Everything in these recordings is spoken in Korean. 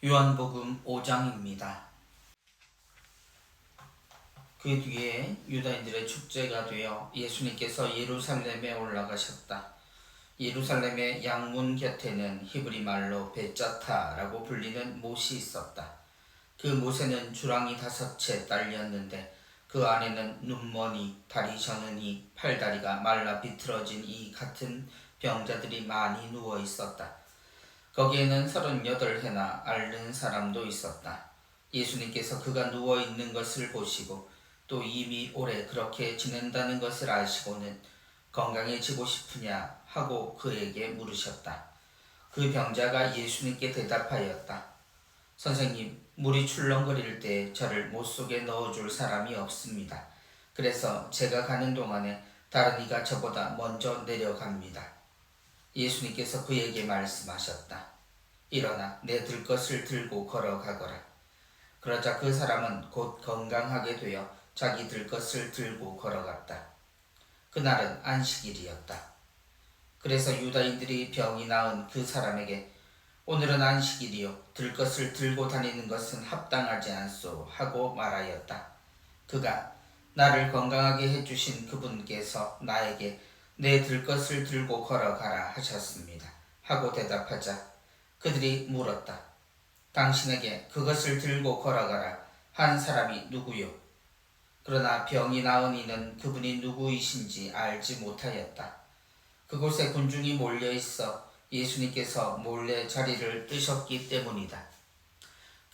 요한복음 5장입니다. 그 뒤에 유다인들의 축제가 되어 예수님께서 예루살렘에 올라가셨다. 예루살렘의 양문 곁에는 히브리 말로 베짜타라고 불리는 못이 있었다. 그 못에는 주랑이 5채 딸렸는데 그 안에는 눈머니, 다리 저느니, 팔다리가 말라 비틀어진 이 같은 병자들이 많이 누워 있었다. 거기에는 38해나 앓는 사람도 있었다. 예수님께서 그가 누워있는 것을 보시고 또 이미 오래 그렇게 지낸다는 것을 아시고는 건강해지고 싶으냐 하고 그에게 물으셨다. 그 병자가 예수님께 대답하였다. 선생님, 물이 출렁거릴 때 저를 못 속에 넣어줄 사람이 없습니다. 그래서 제가 가는 동안에 다른 이가 저보다 먼저 내려갑니다. 예수님께서 그에게 말씀하셨다. 일어나 내 들것을 들고 걸어가거라. 그러자 그 사람은 곧 건강하게 되어 자기 들것을 들고 걸어갔다. 그날은 안식일이었다. 그래서 유다인들이 병이 나은 그 사람에게 오늘은 안식일이요 들것을 들고 다니는 것은 합당하지 않소 하고 말하였다. 그가 나를 건강하게 해주신 그분께서 나에게 내 들것을 들고 걸어가라 하셨습니다 하고 대답하자 그들이 물었다. 당신에게 그것을 들고 걸어가라 한 사람이 누구요? 그러나 병이 나은 이는 그분이 누구이신지 알지 못하였다. 그곳에 군중이 몰려있어 예수님께서 몰래 자리를 뜨셨기 때문이다.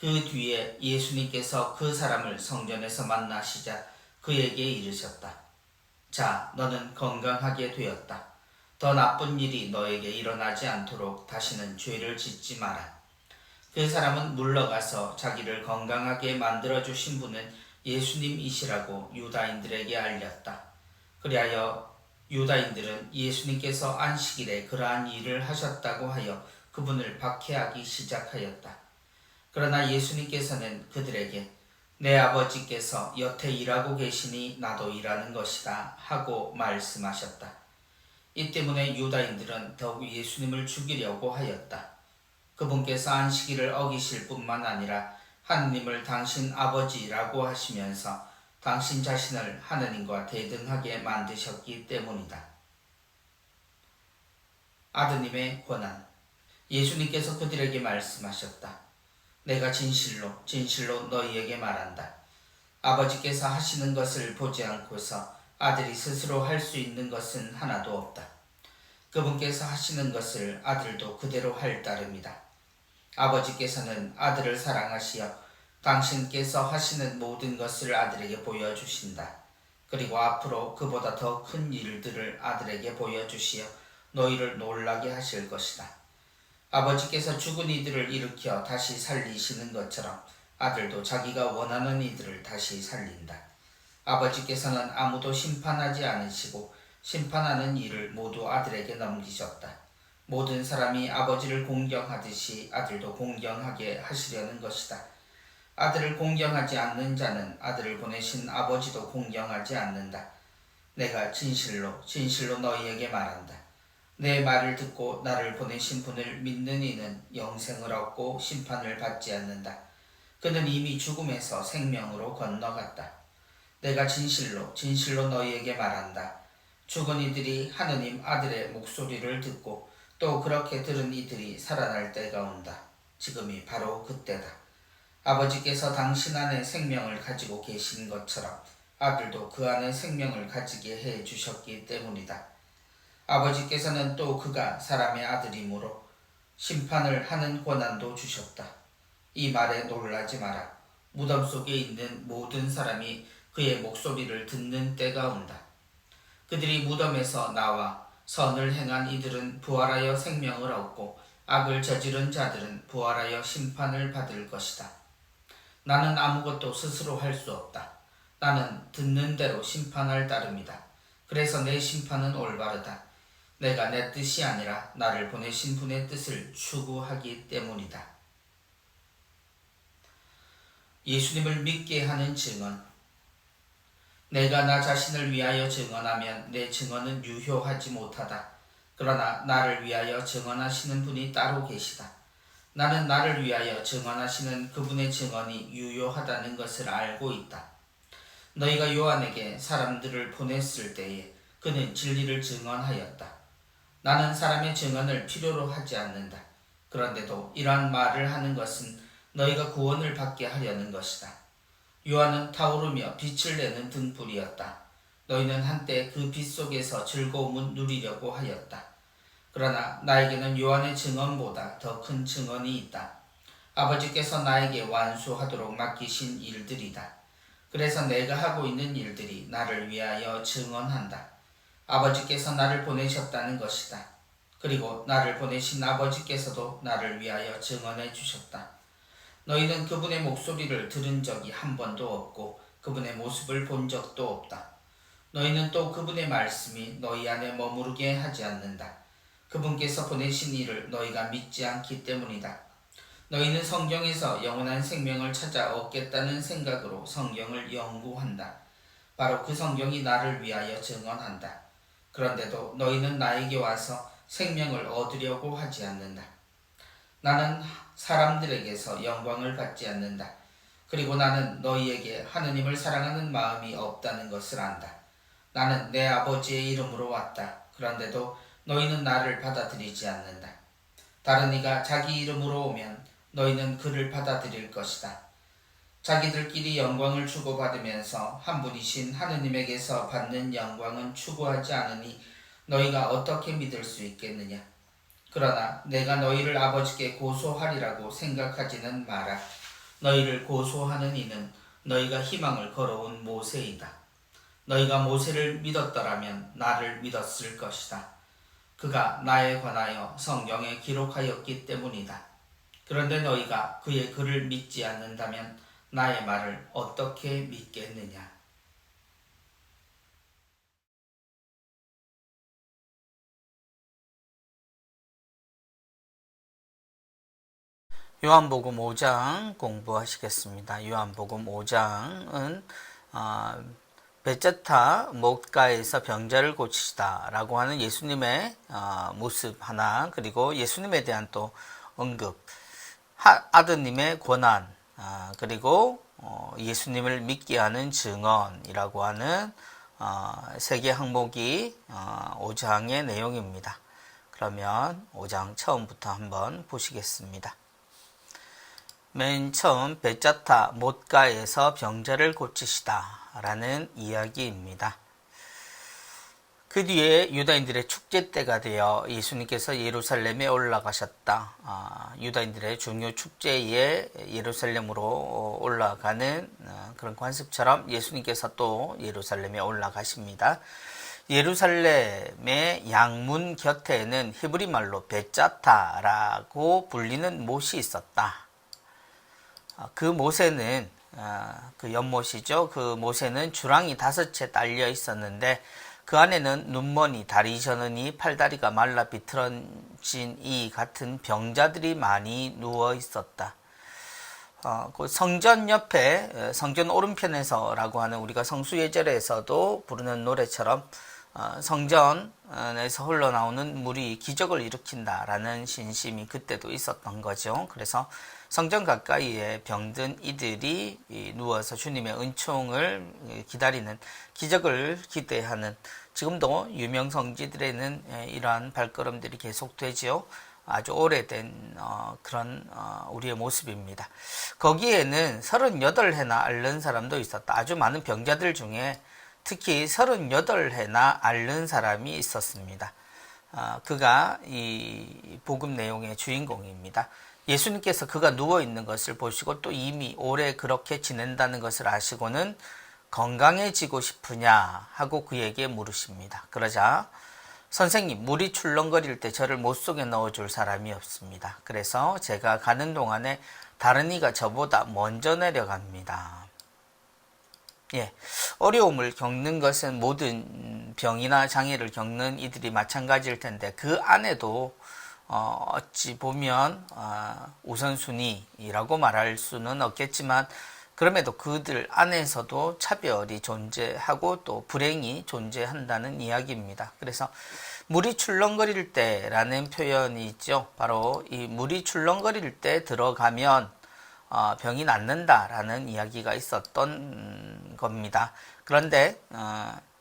그 뒤에 예수님께서 그 사람을 성전에서 만나시자 그에게 이르셨다. 자, 너는 건강하게 되었다. 더 나쁜 일이 너에게 일어나지 않도록 다시는 죄를 짓지 마라. 그 사람은 물러가서 자기를 건강하게 만들어주신 분은 예수님이시라고 유다인들에게 알렸다. 그리하여 유다인들은 예수님께서 안식일에 그러한 일을 하셨다고 하여 그분을 박해하기 시작하였다. 그러나 예수님께서는 그들에게 내 아버지께서 여태 일하고 계시니 나도 일하는 것이다 하고 말씀하셨다. 이 때문에 유다인들은 더욱 예수님을 죽이려고 하였다. 그분께서 안식일을 어기실 뿐만 아니라 하느님을 당신 아버지라고 하시면서 당신 자신을 하느님과 대등하게 만드셨기 때문이다. 아드님의 권한. 예수님께서 그들에게 말씀하셨다. 내가 진실로 진실로 너희에게 말한다. 아버지께서 하시는 것을 보지 않고서 아들이 스스로 할 수 있는 것은 하나도 없다. 그분께서 하시는 것을 아들도 그대로 할 따름이다. 아버지께서는 아들을 사랑하시어 당신께서 하시는 모든 것을 아들에게 보여주신다. 그리고 앞으로 그보다 더 큰 일들을 아들에게 보여주시어 너희를 놀라게 하실 것이다. 아버지께서 죽은 이들을 일으켜 다시 살리시는 것처럼 아들도 자기가 원하는 이들을 다시 살린다. 아버지께서는 아무도 심판하지 않으시고 심판하는 일을 모두 아들에게 넘기셨다. 모든 사람이 아버지를 공경하듯이 아들도 공경하게 하시려는 것이다. 아들을 공경하지 않는 자는 아들을 보내신 아버지도 공경하지 않는다. 내가 진실로 진실로 너희에게 말한다. 내 말을 듣고 나를 보내신 분을 믿는 이는 영생을 얻고 심판을 받지 않는다. 그는 이미 죽음에서 생명으로 건너갔다. 내가 진실로 진실로 너희에게 말한다. 죽은 이들이 하느님 아들의 목소리를 듣고 또 그렇게 들은 이들이 살아날 때가 온다. 지금이 바로 그때다. 아버지께서 당신 안에 생명을 가지고 계신 것처럼 아들도 그 안에 생명을 가지게 해 주셨기 때문이다. 아버지께서는 또 그가 사람의 아들이므로 심판을 하는 권한도 주셨다. 이 말에 놀라지 마라. 무덤 속에 있는 모든 사람이 그의 목소리를 듣는 때가 온다. 그들이 무덤에서 나와 선을 행한 이들은 부활하여 생명을 얻고 악을 저지른 자들은 부활하여 심판을 받을 것이다. 나는 아무것도 스스로 할 수 없다. 나는 듣는 대로 심판할 따름이다. 그래서 내 심판은 올바르다. 내가 내 뜻이 아니라 나를 보내신 분의 뜻을 추구하기 때문이다. 예수님을 믿게 하는 증언. 내가 나 자신을 위하여 증언하면 내 증언은 유효하지 못하다. 그러나 나를 위하여 증언하시는 분이 따로 계시다. 나는 나를 위하여 증언하시는 그분의 증언이 유효하다는 것을 알고 있다. 너희가 요한에게 사람들을 보냈을 때에 그는 진리를 증언하였다. 나는 사람의 증언을 필요로 하지 않는다. 그런데도 이러한 말을 하는 것은 너희가 구원을 받게 하려는 것이다. 요한은 타오르며 빛을 내는 등불이었다. 너희는 한때 그 빛 속에서 즐거움을 누리려고 하였다. 그러나 나에게는 요한의 증언보다 더 큰 증언이 있다. 아버지께서 나에게 완수하도록 맡기신 일들이다. 그래서 내가 하고 있는 일들이 나를 위하여 증언한다. 아버지께서 나를 보내셨다는 것이다. 그리고 나를 보내신 아버지께서도 나를 위하여 증언해 주셨다. 너희는 그분의 목소리를 들은 적이 한 번도 없고 그분의 모습을 본 적도 없다. 너희는 또 그분의 말씀이 너희 안에 머무르게 하지 않는다. 그분께서 보내신 이를 너희가 믿지 않기 때문이다. 너희는 성경에서 영원한 생명을 찾아 얻겠다는 생각으로 성경을 연구한다. 바로 그 성경이 나를 위하여 증언한다. 그런데도 너희는 나에게 와서 생명을 얻으려고 하지 않는다. 나는 사람들에게서 영광을 받지 않는다. 그리고 나는 너희에게 하느님을 사랑하는 마음이 없다는 것을 안다. 나는 내 아버지의 이름으로 왔다. 그런데도 너희는 나를 받아들이지 않는다. 다른 이가 자기 이름으로 오면 너희는 그를 받아들일 것이다. 자기들끼리 영광을 주고받으면서 한 분이신 하느님에게서 받는 영광은 추구하지 않으니 너희가 어떻게 믿을 수 있겠느냐. 그러나 내가 너희를 아버지께 고소하리라고 생각하지는 마라. 너희를 고소하는 이는 너희가 희망을 걸어온 모세이다. 너희가 모세를 믿었더라면 나를 믿었을 것이다. 그가 나에 관하여 성경에 기록하였기 때문이다. 그런데 너희가 그의 글을 믿지 않는다면 나의 말을 어떻게 믿겠느냐. 요한복음 5장 공부하시겠습니다. 요한복음 5장은 베자타 못가에서 병자를 고치시다 라고 하는 예수님의 모습 하나, 그리고 예수님에 대한 또 언급, 아드님의 권한, 그리고 예수님을 믿게 하는 증언이라고 하는 세 개 항목이 5장의 내용입니다. 그러면 5장 처음부터 한번 보시겠습니다. 맨 처음 베자타 못가에서 병자를 고치시다 라는 이야기입니다. 그 뒤에 유다인들의 축제 때가 되어 예수님께서 예루살렘에 올라가셨다. 유다인들의 중요 축제에 예루살렘으로 올라가는 그런 관습처럼 예수님께서 또 예루살렘에 올라가십니다. 예루살렘의 양문 곁에는 히브리 말로 베자타라고 불리는 못이 있었다. 그 못에는 그 연못이죠. 그 못에는 주랑이 5채 딸려 있었는데 그 안에는 눈머니, 다리 저느니, 팔다리가 말라 비틀어진 이 같은 병자들이 많이 누워 있었다. 그 성전 옆에 성전 오른편에서라고 하는 우리가 성수예절에서도 부르는 노래처럼 성전에서 흘러나오는 물이 기적을 일으킨다라는 신심이 그때도 있었던 거죠. 그래서 성전 가까이에 병든 이들이 누워서 주님의 은총을 기다리는, 기적을 기대하는, 지금도 유명 성지들에는 이러한 발걸음들이 계속되지요. 아주 오래된 그런 우리의 모습입니다. 거기에는 38해나 앓는 사람도 있었다. 아주 많은 병자들 중에 특히 38해나 앓는 사람이 있었습니다. 그가 이 복음 내용의 주인공입니다. 예수님께서 그가 누워있는 것을 보시고 또 이미 오래 그렇게 지낸다는 것을 아시고는 건강해지고 싶으냐 하고 그에게 물으십니다. 그러자 선생님, 물이 출렁거릴 때 저를 못 속에 넣어줄 사람이 없습니다. 그래서 제가 가는 동안에 다른 이가 저보다 먼저 내려갑니다. 어려움을 겪는 것은 모든 병이나 장애를 겪는 이들이 마찬가지일 텐데 그 안에도 어찌 보면 우선순위라고 말할 수는 없겠지만 그럼에도 그들 안에서도 차별이 존재하고 또 불행이 존재한다는 이야기입니다. 그래서 물이 출렁거릴 때라는 표현이 있죠. 바로 이 물이 출렁거릴 때 들어가면 병이 낫는다라는 이야기가 있었던 겁니다. 그런데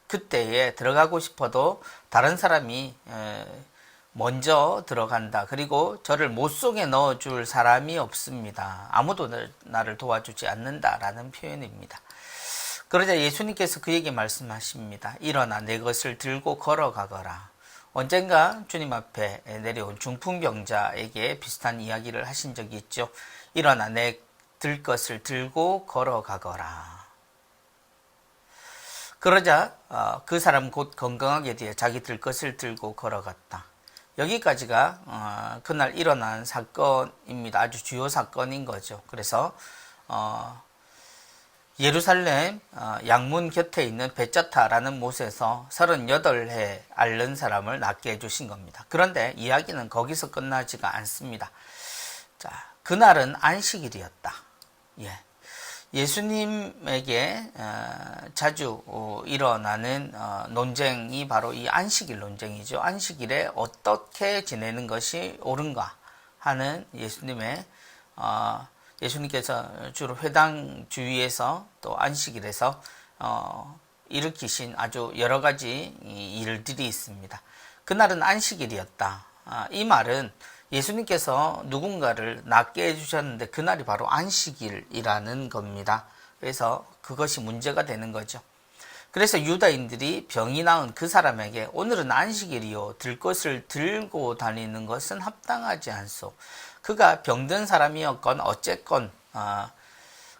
그때에 들어가고 싶어도 다른 사람이 먼저 들어간다. 그리고 저를 못속에 넣어줄 사람이 없습니다. 아무도 나를 도와주지 않는다라는 표현입니다. 그러자 예수님께서 그에게 말씀하십니다. 일어나 내 것을 들고 걸어가거라. 언젠가 주님 앞에 내려온 중풍병자에게 비슷한 이야기를 하신 적이 있죠. 일어나 내 들 것을 들고 걸어가거라. 그러자 그 사람 곧 건강하게 되어 자기 들 것을 들고 걸어갔다. 여기까지가 그날 일어난 사건입니다. 아주 주요 사건인 거죠. 그래서 예루살렘 양문 곁에 있는 베짜타라는 못에서 38해 앓는 사람을 낫게 해주신 겁니다. 그런데 이야기는 거기서 끝나지가 않습니다. 자, 그날은 안식일이었다. 예수님에게 자주 일어나는 논쟁이 바로 이 안식일 논쟁이죠. 안식일에 어떻게 지내는 것이 옳은가 하는 예수님께서 주로 회당 주위에서 또 안식일에서 일으키신 아주 여러 가지 일들이 있습니다. 그날은 안식일이었다. 이 말은 예수님께서 누군가를 낫게 해주셨는데 그날이 바로 안식일이라는 겁니다. 그래서 그것이 문제가 되는 거죠. 그래서 유다인들이 병이 나은 그 사람에게 오늘은 안식일이요 들 것을 들고 다니는 것은 합당하지 않소. 그가 병든 사람이었건 어쨌건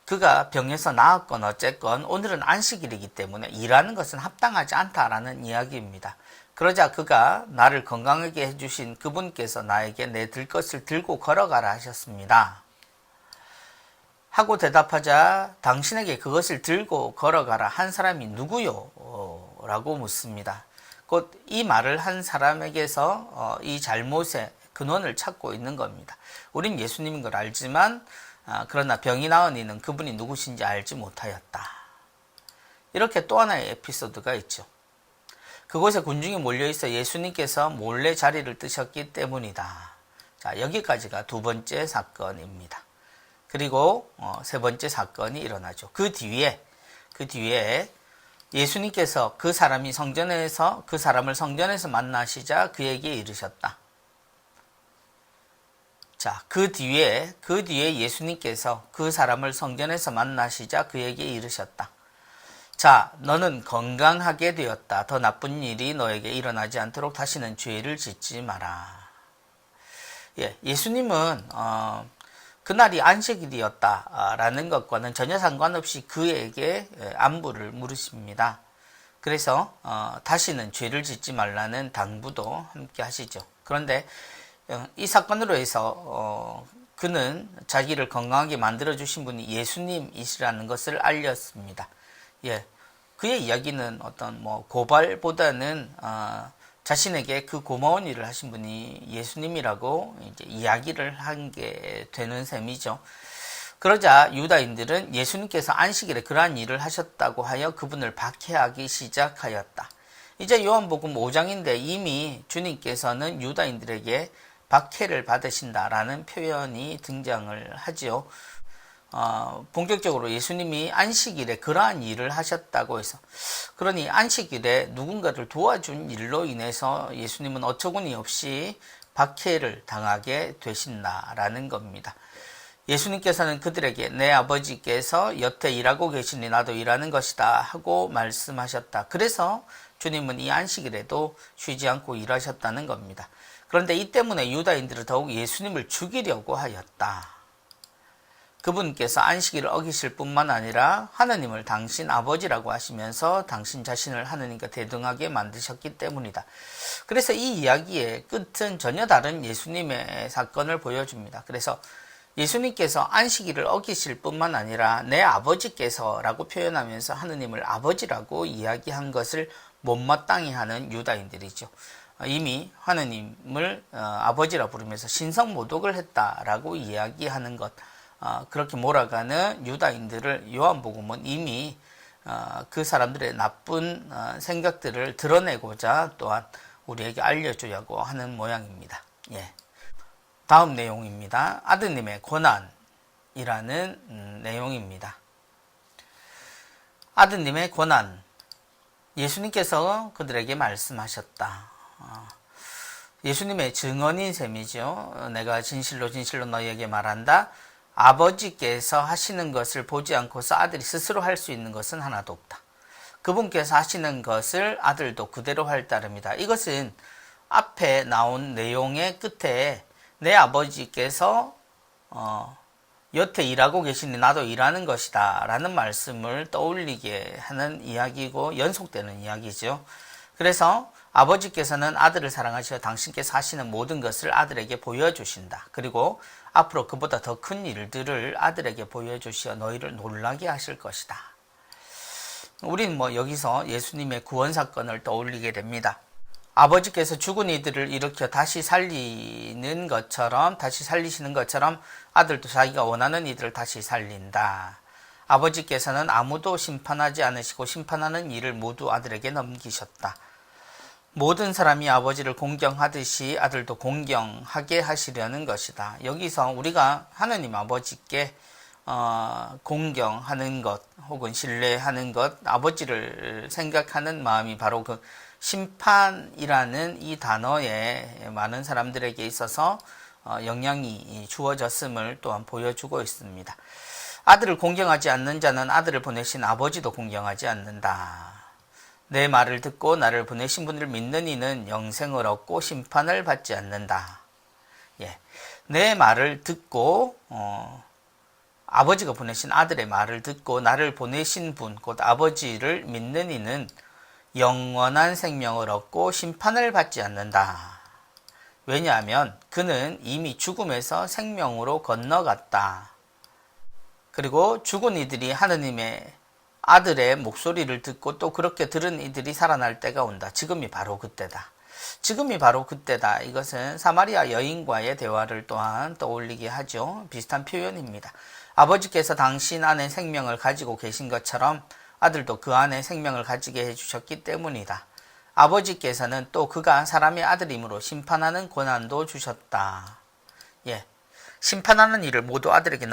그가 병에서 나았건 어쨌건 오늘은 안식일이기 때문에 일하는 것은 합당하지 않다라는 이야기입니다. 그러자 그가 나를 건강하게 해주신 그분께서 나에게 내 들 것을 들고 걸어가라 하셨습니다. 하고 대답하자 당신에게 그것을 들고 걸어가라 한 사람이 누구요? 라고 묻습니다. 곧 이 말을 한 사람에게서 이 잘못의 근원을 찾고 있는 겁니다. 우린 예수님인 걸 알지만 그러나 병이 나은 이는 그분이 누구신지 알지 못하였다. 이렇게 또 하나의 에피소드가 있죠. 그곳에 군중이 몰려있어 예수님께서 몰래 자리를 뜨셨기 때문이다. 자, 여기까지가 두 번째 사건입니다. 그리고 세 번째 사건이 일어나죠. 그 뒤에 예수님께서 그 사람을 성전에서 만나시자 그에게 이르셨다. 자, 그 뒤에 예수님께서 그 사람을 성전에서 만나시자 그에게 이르셨다. 자, 너는 건강하게 되었다. 더 나쁜 일이 너에게 일어나지 않도록 다시는 죄를 짓지 마라. 예수님은 그날이 안식일이었다라는 것과는 전혀 상관없이 그에게 안부를 물으십니다. 그래서 다시는 죄를 짓지 말라는 당부도 함께 하시죠. 그런데 이 사건으로 해서 그는 자기를 건강하게 만들어주신 분이 예수님이시라는 것을 알렸습니다. 그의 이야기는 어떤 고발보다는 자신에게 그 고마운 일을 하신 분이 예수님이라고 이제 이야기를 한 게 되는 셈이죠. 그러자 유다인들은 예수님께서 안식일에 그러한 일을 하셨다고 하여 그분을 박해하기 시작하였다. 이제 요한복음 5장인데 이미 주님께서는 유다인들에게 박해를 받으신다라는 표현이 등장을 하지요. 본격적으로 예수님이 안식일에 그러한 일을 하셨다고 해서, 그러니 안식일에 누군가를 도와준 일로 인해서 예수님은 어처구니 없이 박해를 당하게 되신다라는 겁니다. 예수님께서는 그들에게 내 아버지께서 여태 일하고 계시니 나도 일하는 것이다 하고 말씀하셨다. 그래서 주님은 이 안식일에도 쉬지 않고 일하셨다는 겁니다. 그런데 이 때문에 유다인들은 더욱 예수님을 죽이려고 하였다. 그분께서 안식일을 어기실 뿐만 아니라 하느님을 당신 아버지라고 하시면서 당신 자신을 하느님과 대등하게 만드셨기 때문이다. 그래서 이 이야기의 끝은 전혀 다른 예수님의 사건을 보여줍니다. 그래서 예수님께서 안식일을 어기실 뿐만 아니라 내 아버지께서 라고 표현하면서 하느님을 아버지라고 이야기한 것을 못마땅히 하는 유다인들이죠. 이미 하느님을 아버지라 부르면서 신성모독을 했다라고 이야기하는 것, 그렇게 몰아가는 유다인들을 요한복음은 이미 그 사람들의 나쁜 생각들을 드러내고자 또한 우리에게 알려주려고 하는 모양입니다. 예. 다음 내용입니다. 아드님의 고난이라는 내용입니다. 아드님의 고난. 예수님께서 그들에게 말씀하셨다. 예수님의 증언인 셈이죠. 내가 진실로 진실로 너희에게 말한다. 아버지께서 하시는 것을 보지 않고서 아들이 스스로 할 수 있는 것은 하나도 없다. 그분께서 하시는 것을 아들도 그대로 할 따름이다. 이것은 앞에 나온 내용의 끝에 내 아버지께서 여태 일하고 계시니 나도 일하는 것이다 라는 말씀을 떠올리게 하는 이야기고 연속되는 이야기죠. 그래서 아버지께서는 아들을 사랑하시어 당신께서 하시는 모든 것을 아들에게 보여주신다. 그리고 앞으로 그보다 더 큰 일들을 아들에게 보여주시어 너희를 놀라게 하실 것이다. 우리는 여기서 예수님의 구원 사건을 떠올리게 됩니다. 아버지께서 죽은 이들을 일으켜 다시 살리시는 것처럼 아들도 자기가 원하는 이들을 다시 살린다. 아버지께서는 아무도 심판하지 않으시고 심판하는 일을 모두 아들에게 넘기셨다. 모든 사람이 아버지를 공경하듯이 아들도 공경하게 하시려는 것이다. 여기서 우리가 하느님 아버지께 공경하는 것 혹은 신뢰하는 것, 아버지를 생각하는 마음이 바로 그 심판이라는 이 단어에 많은 사람들에게 있어서 영향이 주어졌음을 또한 보여주고 있습니다. 아들을 공경하지 않는 자는 아들을 보내신 아버지도 공경하지 않는다. 내 말을 듣고 나를 보내신 분을 믿는 이는 영생을 얻고 심판을 받지 않는다. 예. 내 말을 듣고 아버지가 보내신 아들의 말을 듣고 나를 보내신 분, 곧 아버지를 믿는 이는 영원한 생명을 얻고 심판을 받지 않는다. 왜냐하면 그는 이미 죽음에서 생명으로 건너갔다. 그리고 죽은 이들이 하느님의 아들의 목소리를 듣고 또 그렇게 들은 이들이 살아날 때가 온다. 지금이 바로 그때다. 지금이 바로 그때다. 이것은 사마리아 여인과의 대화를 또한 떠올리게 하죠. 비슷한 표현입니다. 아버지께서 당신 안에 생명을 가지고 계신 것처럼 아들도 그 안에 생명을 가지게 해주셨기 때문이다. 아버지께서는 또 그가 사람의 아들이므로 심판하는 권한도 주셨다. 예, 심판하는 일을 모두 아들에게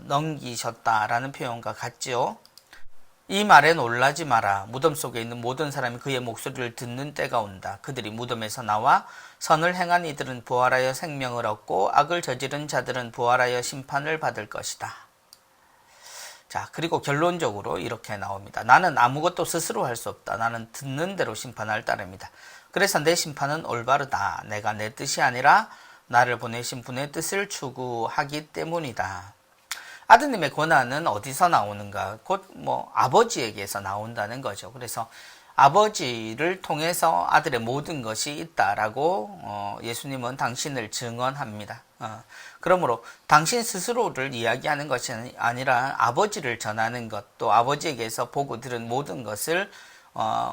넘기셨다라는 표현과 같지요. 이 말에 놀라지 마라. 무덤 속에 있는 모든 사람이 그의 목소리를 듣는 때가 온다. 그들이 무덤에서 나와 선을 행한 이들은 부활하여 생명을 얻고 악을 저지른 자들은 부활하여 심판을 받을 것이다. 자, 그리고 결론적으로 이렇게 나옵니다. 나는 아무것도 스스로 할 수 없다. 나는 듣는 대로 심판할 따름이다. 그래서 내 심판은 올바르다. 내가 내 뜻이 아니라 나를 보내신 분의 뜻을 추구하기 때문이다. 아드님의 권한은 어디서 나오는가? 곧 아버지에게서 나온다는 거죠. 그래서 아버지를 통해서 아들의 모든 것이 있다라고 예수님은 당신을 증언합니다. 그러므로 당신 스스로를 이야기하는 것이 아니라 아버지를 전하는 것, 또 아버지에게서 보고 들은 모든 것을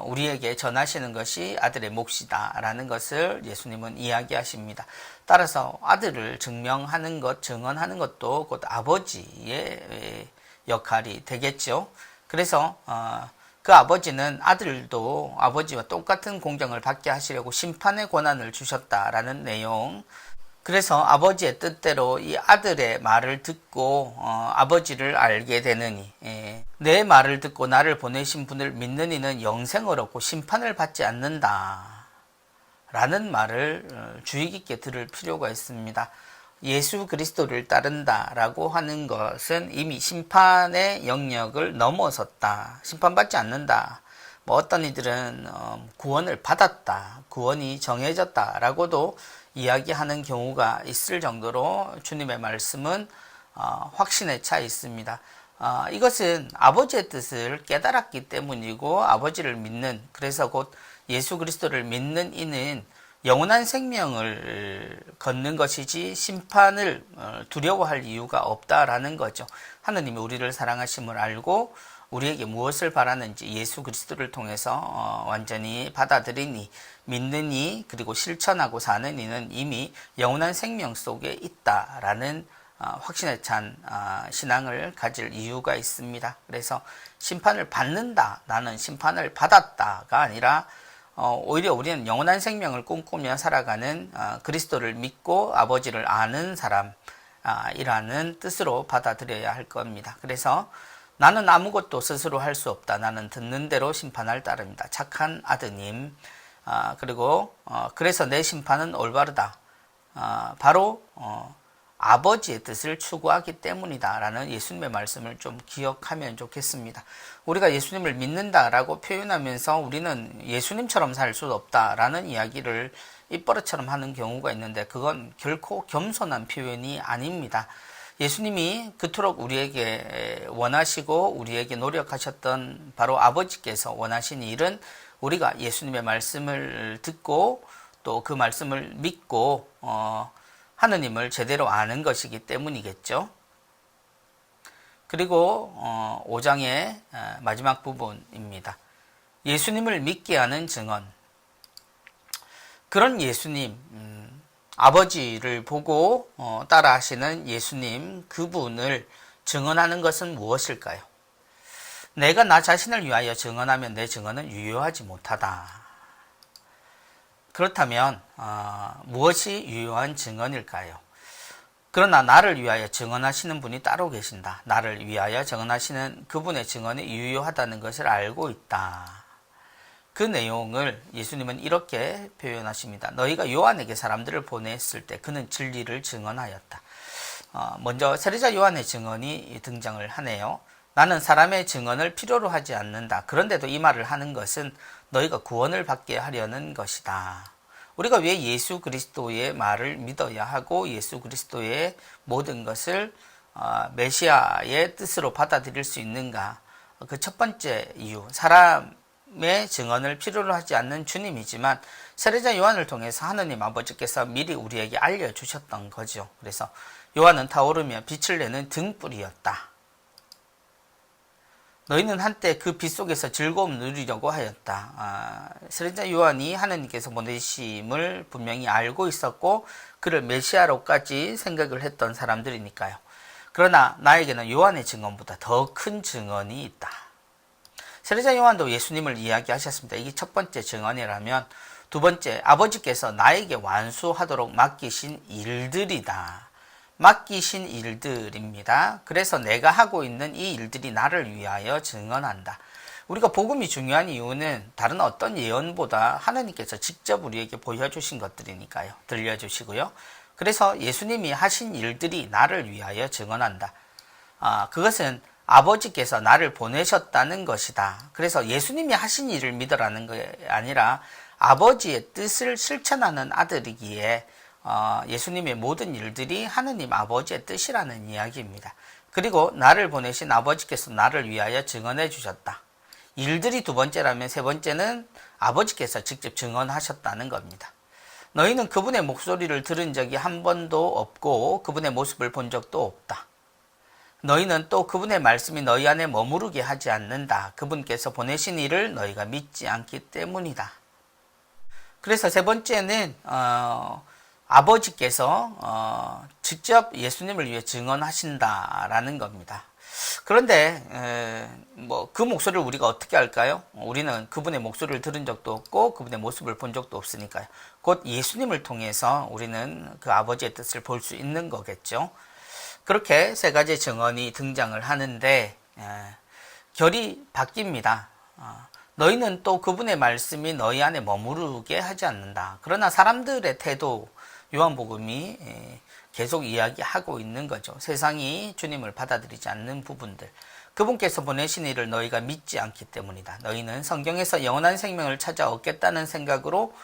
우리에게 전하시는 것이 아들의 몫이다라는 것을 예수님은 이야기하십니다. 따라서 아들을 증명하는 것, 증언하는 것도 곧 아버지의 역할이 되겠죠. 그래서 그 아버지는 아들도 아버지와 똑같은 공경을 받게 하시려고 심판의 권한을 주셨다라는 내용. 그래서 아버지의 뜻대로 이 아들의 말을 듣고 아버지를 알게 되느니, 내 말을 듣고 나를 보내신 분을 믿는 이는 영생을 얻고 심판을 받지 않는다 라는 말을 주의 깊게 들을 필요가 있습니다. 예수 그리스도를 따른다라고 하는 것은 이미 심판의 영역을 넘어섰다. 심판받지 않는다. 어떤 이들은 구원을 받았다. 구원이 정해졌다라고도 이야기하는 경우가 있을 정도로 주님의 말씀은 확신에 차 있습니다. 이것은 아버지의 뜻을 깨달았기 때문이고 아버지를 믿는, 그래서 곧 예수 그리스도를 믿는 이는 영원한 생명을 걷는 것이지 심판을 두려워할 이유가 없다라는 거죠. 하느님이 우리를 사랑하심을 알고 우리에게 무엇을 바라는지 예수 그리스도를 통해서 완전히 받아들이니, 믿느니, 그리고 실천하고 사는 이는 이미 영원한 생명 속에 있다라는 확신에 찬 신앙을 가질 이유가 있습니다. 그래서 심판을 받는다, 나는 심판을 받았다가 아니라 오히려 우리는 영원한 생명을 꿈꾸며 살아가는 그리스도를 믿고 아버지를 아는 사람이라는 뜻으로 받아들여야 할 겁니다. 그래서 나는 아무것도 스스로 할 수 없다. 나는 듣는 대로 심판할 따름이다. 착한 아드님. 그리고 그래서 내 심판은 올바르다. 바로 아버지의 뜻을 추구하기 때문이다 라는 예수님의 말씀을 좀 기억하면 좋겠습니다. 우리가 예수님을 믿는다라고 표현하면서 우리는 예수님처럼 살 수 없다라는 이야기를 입버릇처럼 하는 경우가 있는데 그건 결코 겸손한 표현이 아닙니다. 예수님이 그토록 우리에게 원하시고 우리에게 노력하셨던 바로 아버지께서 원하신 일은 우리가 예수님의 말씀을 듣고 또 그 말씀을 믿고 하느님을 제대로 아는 것이기 때문이겠죠. 그리고 5장의 마지막 부분입니다. 예수님을 믿게 하는 증언. 그런 예수님, 아버지를 보고 따라하시는 예수님, 그분을 증언하는 것은 무엇일까요? 내가 나 자신을 위하여 증언하면 내 증언은 유효하지 못하다. 그렇다면 무엇이 유효한 증언일까요? 그러나 나를 위하여 증언하시는 분이 따로 계신다. 나를 위하여 증언하시는 그분의 증언이 유효하다는 것을 알고 있다. 그 내용을 예수님은 이렇게 표현하십니다. 너희가 요한에게 사람들을 보냈을 때 그는 진리를 증언하였다. 먼저 세례자 요한의 증언이 등장을 하네요. 나는 사람의 증언을 필요로 하지 않는다. 그런데도 이 말을 하는 것은 너희가 구원을 받게 하려는 것이다. 우리가 왜 예수 그리스도의 말을 믿어야 하고 예수 그리스도의 모든 것을 메시아의 뜻으로 받아들일 수 있는가? 그 첫 번째 이유, 사람의 증언을 필요로 하지 않는 주님이지만 세례자 요한을 통해서 하느님 아버지께서 미리 우리에게 알려주셨던 거죠. 그래서 요한은 타오르며 빛을 내는 등불이었다. 너희는 한때 그 빛 속에서 즐거움 누리려고 하였다. 세례자 요한이 하느님께서 보내심을 분명히 알고 있었고 그를 메시아로까지 생각을 했던 사람들이니까요. 그러나 나에게는 요한의 증언보다 더 큰 증언이 있다. 세례자 요한도 예수님을 이야기하셨습니다. 이게 첫 번째 증언이라면 두 번째, 아버지께서 나에게 완수하도록 맡기신 일들이다. 맡기신 일들입니다. 그래서 내가 하고 있는 이 일들이 나를 위하여 증언한다. 우리가 복음이 중요한 이유는 다른 어떤 예언보다 하나님께서 직접 우리에게 보여주신 것들이니까요. 들려주시고요. 그래서 예수님이 하신 일들이 나를 위하여 증언한다. 그것은 아버지께서 나를 보내셨다는 것이다. 그래서 예수님이 하신 일을 믿으라는 게 아니라 아버지의 뜻을 실천하는 아들이기에 예수님의 모든 일들이 하느님 아버지의 뜻이라는 이야기입니다. 그리고 나를 보내신 아버지께서 나를 위하여 증언해 주셨다. 일들이 두 번째라면 세 번째는 아버지께서 직접 증언하셨다는 겁니다. 너희는 그분의 목소리를 들은 적이 한 번도 없고 그분의 모습을 본 적도 없다. 너희는 또 그분의 말씀이 너희 안에 머무르게 하지 않는다. 그분께서 보내신 일을 너희가 믿지 않기 때문이다. 그래서 세 번째는 아버지께서 직접 예수님을 위해 증언하신다라는 겁니다. 그런데 그 목소리를 우리가 어떻게 알까요? 우리는 그분의 목소리를 들은 적도 없고 그분의 모습을 본 적도 없으니까요. 곧 예수님을 통해서 우리는 그 아버지의 뜻을 볼 수 있는 거겠죠. 그렇게 세 가지 증언이 등장을 하는데 결이 바뀝니다. 너희는 또 그분의 말씀이 너희 안에 머무르게 하지 않는다. 그러나 사람들의 태도, 요한복음이 계속 이야기하고 있는 거죠. 세상이 주님을 받아들이지 않는 부분들. 그분께서 보내신 일을 너희가 믿지 않기 때문이다. 너희는 성경에서 영원한 생명을 찾아 얻겠다는 생각으로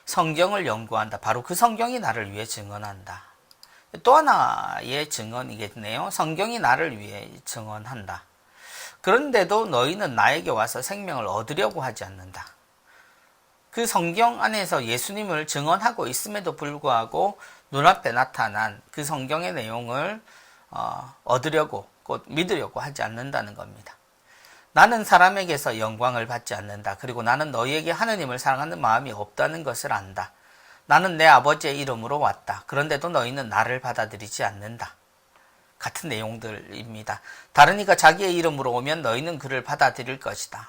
성경을 연구한다. 바로 그 성경이 나를 위해 증언한다. 또 하나의 증언이겠네요. 성경이 나를 위해 증언한다. 그런데도 너희는 나에게 와서 생명을 얻으려고 하지 않는다. 그 성경 안에서 예수님을 증언하고 있음에도 불구하고 눈앞에 나타난 그 성경의 내용을 얻으려고 곧 믿으려고 하지 않는다는 겁니다. 나는 사람에게서 영광을 받지 않는다. 그리고 나는 너희에게 하느님을 사랑하는 마음이 없다는 것을 안다. 나는 내 아버지의 이름으로 왔다. 그런데도 너희는 나를 받아들이지 않는다. 같은 내용들입니다. 다른 이가 자기의 이름으로 오면 너희는 그를 받아들일 것이다.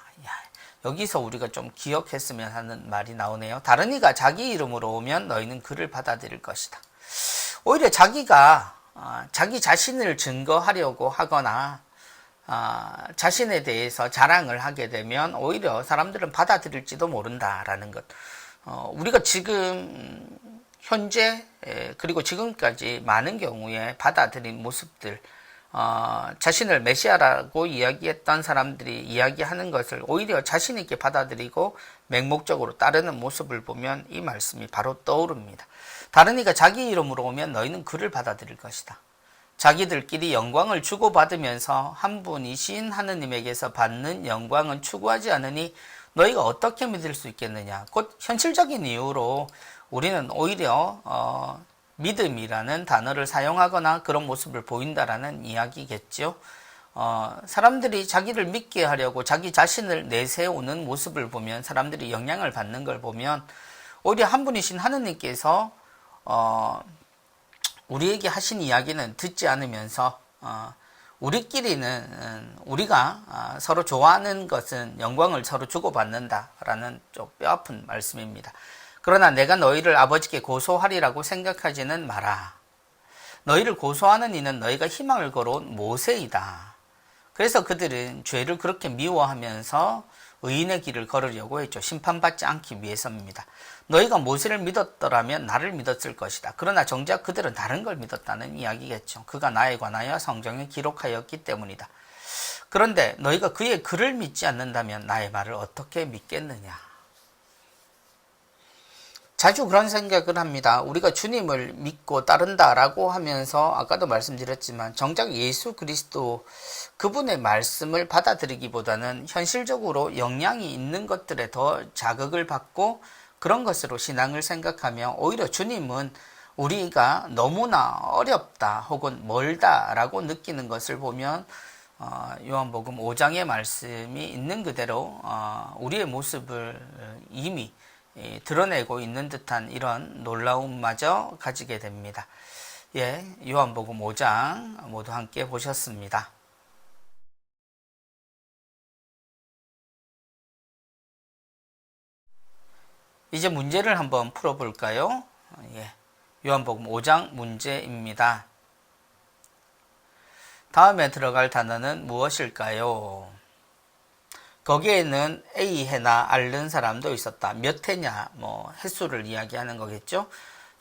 여기서 우리가 좀 기억했으면 하는 말이 나오네요. 다른 이가 자기 이름으로 오면 너희는 그를 받아들일 것이다. 오히려 자기가 자기 자신을 증거하려고 하거나 자신에 대해서 자랑을 하게 되면 오히려 사람들은 받아들일지도 모른다라는 것. 우리가 지금 현재 그리고 지금까지 많은 경우에 받아들인 모습들, 자신을 메시아라고 이야기했던 사람들이 이야기하는 것을 오히려 자신 있게 받아들이고 맹목적으로 따르는 모습을 보면 이 말씀이 바로 떠오릅니다. 다른 이가 자기 이름으로 오면 너희는 그를 받아들일 것이다. 자기들끼리 영광을 주고받으면서 한 분이신 하느님에게서 받는 영광은 추구하지 않으니 너희가 어떻게 믿을 수 있겠느냐. 곧 현실적인 이유로 우리는 오히려 믿음이라는 단어를 사용하거나 그런 모습을 보인다라는 이야기겠죠. 사람들이 자기를 믿게 하려고 자기 자신을 내세우는 모습을 보면, 사람들이 영향을 받는 걸 보면 오히려 한 분이신 하느님께서 우리에게 하신 이야기는 듣지 않으면서 우리끼리는 우리가 서로 좋아하는 것은 영광을 서로 주고받는다라는 좀 뼈아픈 말씀입니다. 그러나 내가 너희를 아버지께 고소하리라고 생각하지는 마라. 너희를 고소하는 이는 너희가 희망을 걸어온 모세이다. 그래서 그들은 죄를 그렇게 미워하면서 의인의 길을 걸으려고 했죠. 심판받지 않기 위해서입니다. 너희가 모세를 믿었더라면 나를 믿었을 것이다. 그러나 정작 그들은 다른 걸 믿었다는 이야기겠죠. 그가 나에 관하여 성경에 기록하였기 때문이다. 그런데 너희가 그의 글을 믿지 않는다면 나의 말을 어떻게 믿겠느냐. 자주 그런 생각을 합니다. 우리가 주님을 믿고 따른다라고 하면서 아까도 말씀드렸지만 정작 예수 그리스도 그분의 말씀을 받아들이기보다는 현실적으로 영향이 있는 것들에 더 자극을 받고 그런 것으로 신앙을 생각하며 오히려 주님은 우리가 너무나 어렵다 혹은 멀다라고 느끼는 것을 보면 요한복음 5장의 말씀이 있는 그대로 우리의 모습을 이미 드러내고 있는 듯한 이런 놀라움마저 가지게 됩니다. 요한복음 5장 모두 함께 보셨습니다. 이제 문제를 한번 풀어볼까요? 요한복음 5장 문제입니다. 다음에 들어갈 단어는 무엇일까요? 거기에는 A 해나 앓는 사람도 있었다. 몇 해냐, 횟수를 이야기하는 거겠죠.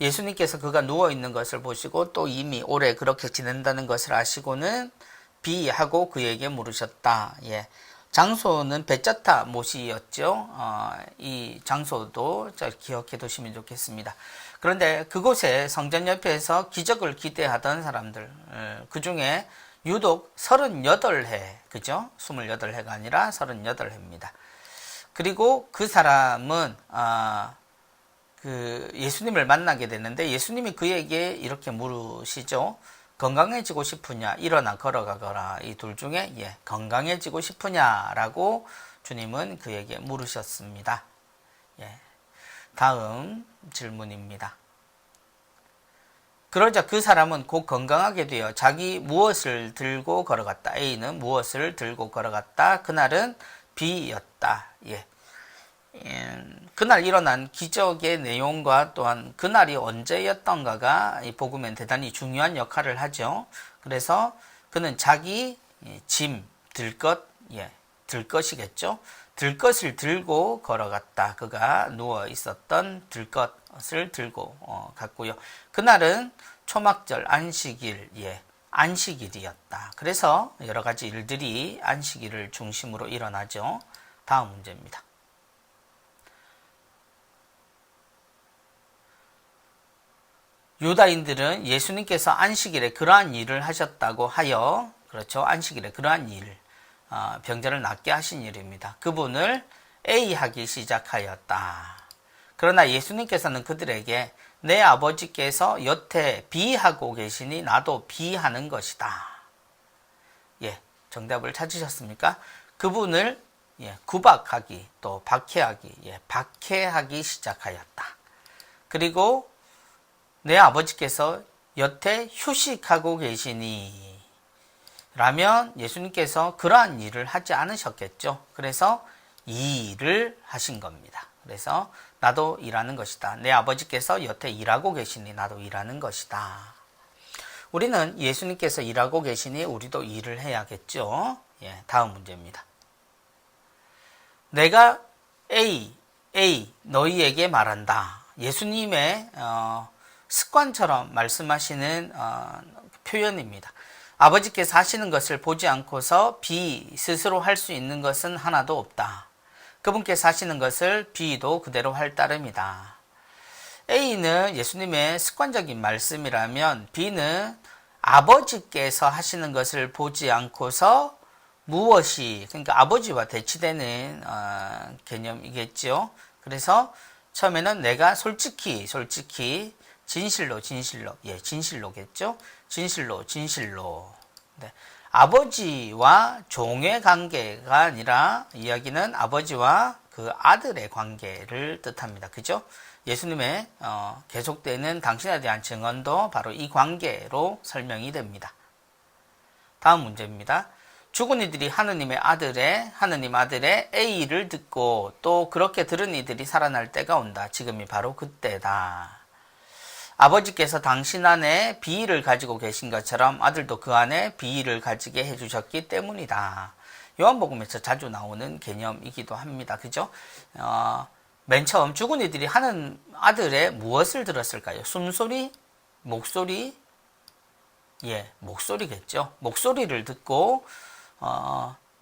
예수님께서 그가 누워있는 것을 보시고 또 이미 오래 그렇게 지낸다는 것을 아시고는 B 하고 그에게 물으셨다. 장소는 베짜타 못이었죠. 이 장소도 잘 기억해 두시면 좋겠습니다. 그런데 그곳에 성전 옆에서 기적을 기대하던 사람들, 그 중에 유독 38해, 그죠? 28해가 아니라 38해입니다. 그리고 그 사람은, 예수님을 만나게 되는데 예수님이 그에게 이렇게 물으시죠. 건강해지고 싶으냐? 일어나 걸어가거라. 이 둘 중에, 건강해지고 싶으냐라고 주님은 그에게 물으셨습니다. 다음 질문입니다. 그러자 그 사람은 곧 건강하게 되어 자기 무엇을 들고 걸어갔다. A는 무엇을 들고 걸어갔다. 그날은 B였다. 그날 일어난 기적의 내용과 또한 그날이 언제였던가가 이 복음엔 대단히 중요한 역할을 하죠. 그래서 그는 자기 짐, 들것이겠죠. 들것을 들고 걸어갔다. 그가 누워 있었던 들것을 들고 갔고요. 그날은 초막절 안식일, 안식일이었다. 그래서 여러 가지 일들이 안식일을 중심으로 일어나죠. 다음 문제입니다. 유다인들은 예수님께서 안식일에 그러한 일을 하셨다고 하여, 그렇죠. 안식일에 그러한 일, 병자를 낫게 하신 일입니다. 그분을 A하기 시작하였다. 그러나 예수님께서는 그들에게 내 아버지께서 여태 B하고 계시니 나도 B하는 것이다. 정답을 찾으셨습니까? 그분을 구박하기, 또 박해하기, 박해하기 시작하였다. 그리고 내 아버지께서 여태 휴식하고 계시니 라면 예수님께서 그러한 일을 하지 않으셨겠죠. 그래서 이 일을 하신 겁니다. 그래서 나도 일하는 것이다. 내 아버지께서 여태 일하고 계시니 나도 일하는 것이다. 우리는 예수님께서 일하고 계시니 우리도 일을 해야겠죠. 예, 다음 문제입니다. 내가 A 너희에게 말한다. 예수님의 습관처럼 말씀하시는 표현입니다. 아버지께서 하시는 것을 보지 않고서 B 스스로 할 수 있는 것은 하나도 없다. 그분께서 하시는 것을 B도 그대로 할 따름이다. A는 예수님의 습관적인 말씀이라면 B는 아버지께서 하시는 것을 보지 않고서 무엇이, 그러니까 아버지와 대치되는 개념이겠죠. 그래서 처음에는 내가 솔직히 진실로 예, 진실로겠죠. 진실로. 네. 아버지와 종의 관계가 아니라 이야기는 아버지와 그 아들의 관계를 뜻합니다. 그죠? 예수님의 계속되는 당신에 대한 증언도 바로 이 관계로 설명이 됩니다. 다음 문제입니다. 죽은 이들이 하느님 아들의 A를 듣고 또 그렇게 들은 이들이 살아날 때가 온다. 지금이 바로 그때다. 아버지께서 당신 안에 B를 가지고 계신 것처럼 아들도 그 안에 B를 가지게 해주셨기 때문이다. 요한복음에서 자주 나오는 개념이기도 합니다. 그죠? 맨 처음 죽은 이들이 하는 아들의 무엇을 들었을까요? 숨소리? 목소리? 예, 목소리겠죠. 목소리를 듣고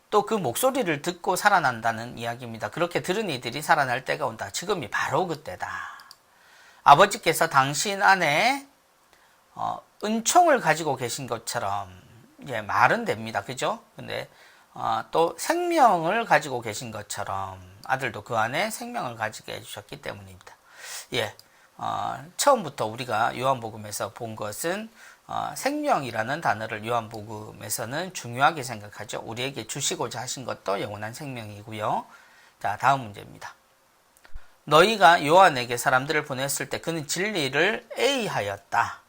또 그 목소리를 듣고 살아난다는 이야기입니다. 그렇게 들은 이들이 살아날 때가 온다. 지금이 바로 그때다. 아버지께서 당신 안에 은총을 가지고 계신 것처럼, 예, 말은 됩니다. 그죠? 근데 또 생명을 가지고 계신 것처럼 아들도 그 안에 생명을 가지게 해주셨기 때문입니다. 예, 처음부터 우리가 요한복음에서 본 것은 생명이라는 단어를 요한복음에서는 중요하게 생각하죠. 우리에게 주시고자 하신 것도 영원한 생명이고요. 자, 다음 문제입니다. 너희가 요한에게 사람들을 보냈을 때 그는 진리를 A하였다.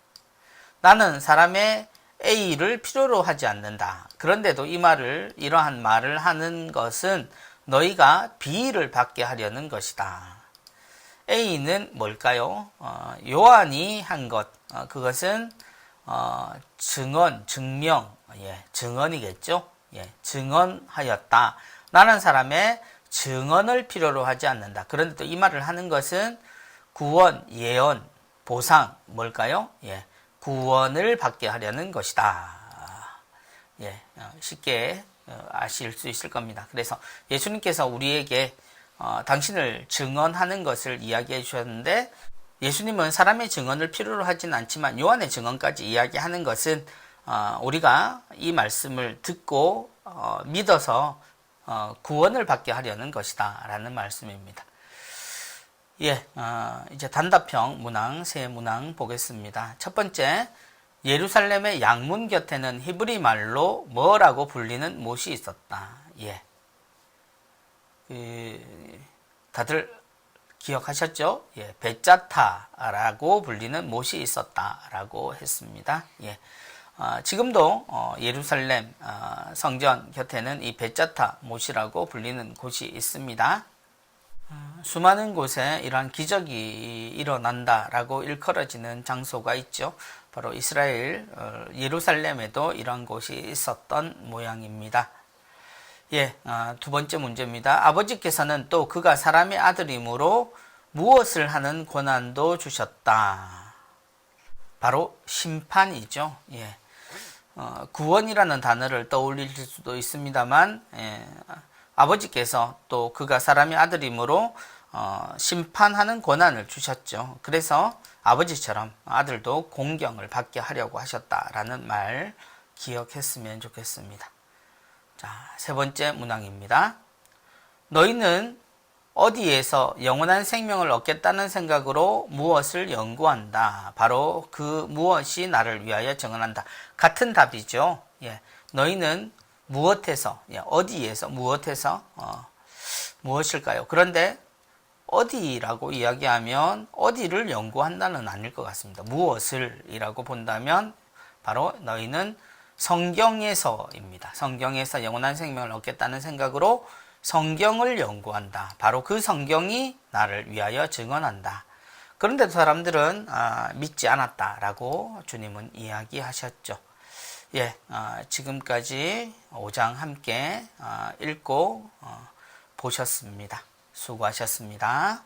나는 사람의 A를 필요로 하지 않는다. 그런데도 이러한 말을 하는 것은 너희가 B를 받게 하려는 것이다. A는 뭘까요? 요한이 한 것, 그것은 증명, 예, 증언이겠죠? 예, 증언하였다. 나는 사람의 증언을 필요로 하지 않는다. 그런데 또 이 말을 하는 것은 구원, 예언, 보상, 뭘까요? 예, 구원을 받게 하려는 것이다. 예, 쉽게 아실 수 있을 겁니다. 그래서 예수님께서 우리에게 당신을 증언하는 것을 이야기해 주셨는데, 예수님은 사람의 증언을 필요로 하진 않지만 요한의 증언까지 이야기하는 것은 우리가 이 말씀을 듣고 믿어서 구원을 받게 하려는 것이다 라는 말씀입니다. 예, 이제 단답형 문항, 세 문항 보겠습니다. 첫 번째, 예루살렘의 양문 곁에는 히브리 말로 뭐라고 불리는 못이 있었다. 예, 다들 기억하셨죠? 예, 베짜타라고 불리는 못이 있었다라고 했습니다. 예, 지금도 예루살렘 성전 곁에는 이 베짜타 못이라고 불리는 곳이 있습니다. 수많은 곳에 이러한 기적이 일어난다라고 일컬어지는 장소가 있죠. 바로 이스라엘 예루살렘에도 이러한 곳이 있었던 모양입니다. 예, 두 번째 문제입니다. 아버지께서는 또 그가 사람의 아들이므로 무엇을 하는 권한도 주셨다. 바로 심판이죠. 예, 구원이라는 단어를 떠올릴 수도 있습니다만, 예, 아버지께서 또 그가 사람의 아들이므로 심판하는 권한을 주셨죠. 그래서 아버지처럼 아들도 공경을 받게 하려고 하셨다라는 말 기억했으면 좋겠습니다. 자, 세 번째 문항입니다. 너희는 어디에서 영원한 생명을 얻겠다는 생각으로 무엇을 연구한다. 바로 그 무엇이 나를 위하여 정언한다. 같은 답이죠. 예, 너희는 무엇에서, 예, 어디에서, 무엇에서, 무엇일까요? 그런데 어디라고 이야기하면 어디를 연구한다는 아닐 것 같습니다. 무엇을 이라고 본다면 바로 너희는 성경에서입니다. 성경에서 영원한 생명을 얻겠다는 생각으로 성경을 연구한다. 바로 그 성경이 나를 위하여 증언한다. 그런데도 사람들은 믿지 않았다라고 주님은 이야기하셨죠. 예, 지금까지 5장 함께 읽고 보셨습니다. 수고하셨습니다.